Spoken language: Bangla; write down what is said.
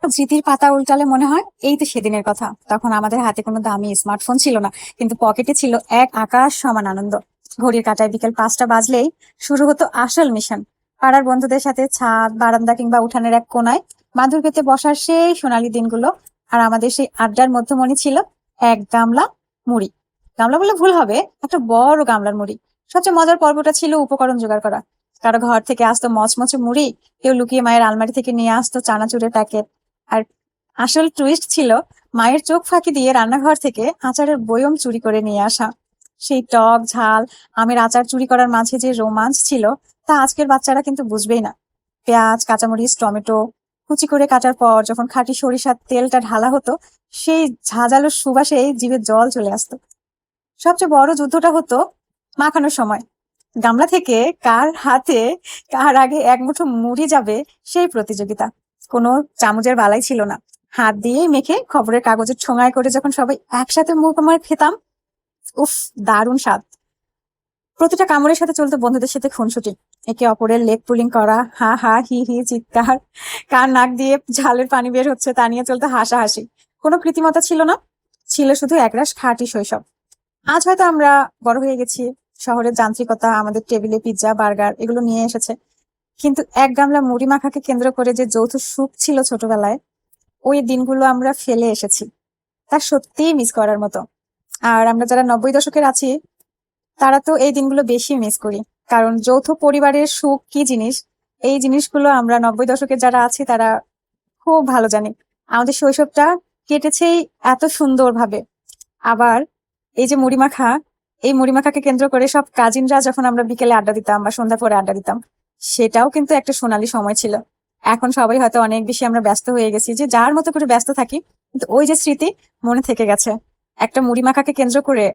স্মৃতির পাতা উল্টালে মনে হয় এই তো সেদিনের কথা। তখন আমাদের হাতে কোনো দামি স্মার্টফোন ছিল না, কিন্তু পকেটে ছিল এক আকাশ সমান আনন্দ। ঘড়ির কাঁটায় বিকেল 5টা বাজলেই শুরু হতো আসল মিশন। পাড়ার বন্ধুদের সাথে ছাদ, বারান্দা কিংবা উঠানের এক কোনায় মাদুর পেতে বসার সেই সোনালী দিনগুলো। আর আমাদের সেই আড্ডার মধ্যমণি ছিল এক গামলা মুড়ি। গামলা বলে ভুল হবে, একটা বড় গামলার মুড়ি। সবচেয়ে মজার পর্বটা ছিল উপকরণ জোগাড় করা। কারো ঘর থেকে আসতো মচমচে মুড়ি, কেউ লুকিয়ে মায়ের আলমারি থেকে নিয়ে আসতো চানাচুরের প্যাকেট। আর আসল টুইস্ট ছিল মায়ের চোখ ফাঁকি দিয়ে রান্নাঘর থেকে আচারের বয়ম চুরি করে নিয়ে আসা। সেই টক ঝাল আমের আচার চুরি করার মাঝে যে রোমাঞ্চ ছিল, তা আজকের বাচ্চারা কিন্তু বুঝবেই না। পেঁয়াজ, কাঁচামরিচ, টমেটো কুচি করে কাটার পর যখন খাঁটি সরিষার তেলটা ঢালা হতো, সেই ঝাঁঝালো সুবাসে জিভে জল চলে আসতো। সবচেয়ে বড় যুদ্ধটা হতো মাখানোর সময়। গামলা থেকে কার হাতে কার আগে এক মুঠো মুড়ি যাবে, সেই প্রতিযোগিতা। কোনো চামচের বালাই ছিল না, হাত দিয়েই মেখে খবরের কাগজের ঠোঙায় করে যখন সবাই একসাথে মুখ আমার খেতাম, উফ, দারুণ স্বাদ। প্রতিটা কামড়ের সাথে চলতো বন্ধুদের সাথে খুনসুটি, একে অপরের লেগ পুলিং করা, হা হা হি হি চিৎকার, কার নাক দিয়ে ঝালের পানি বের হচ্ছে তা নিয়ে চলতো হাসাহাসি। কোনো কৃত্রিমতা ছিল না, ছিল শুধু একরাশ খাঁটি শৈশব। আজ হয়তো আমরা বড় হয়ে গেছি, শহরের যান্ত্রিকতা আমাদের টেবিলে পিৎজা, বার্গার এগুলো নিয়ে এসেছে, কিন্তু এক গামলা মুড়ি মাখাকে কেন্দ্র করে যে যৌথ সুখ ছিল ছোটবেলায়, ওই দিনগুলো আমরা ফেলে এসেছি। তা সত্যিই মিস করার মতো। আর আমরা যারা 90 দশকের আছি, তারা তো এই দিনগুলো বেশি মিস করি। কারণ যৌথ পরিবারের সুখ কি জিনিস, এই জিনিসগুলো আমরা 90 দশকের যারা আছি তারা খুব ভালো জানি। আমাদের শৈশবটা কেটেছেই এত সুন্দরভাবে। আবার এই যে মুড়ি মাখা, এই মুড়ি মাখাকে কেন্দ্র করে সব কাজিনরা যখন আমরা বিকেলে আড্ডা দিতাম বা সন্ধ্যা পরে আড্ডা দিতাম, সেটাও কিন্তু একটা সোনালী সময় ছিল। এখন সবাই হয়তো অনেক বেশি আমরা ব্যস্ত হয়ে গেছি, যে যার মতো করে ব্যস্ত থাকি, কিন্তু ওই যে স্মৃতি মনে থেকে গেছে। একটা মুড়ি মাখাকে কেন্দ্র করে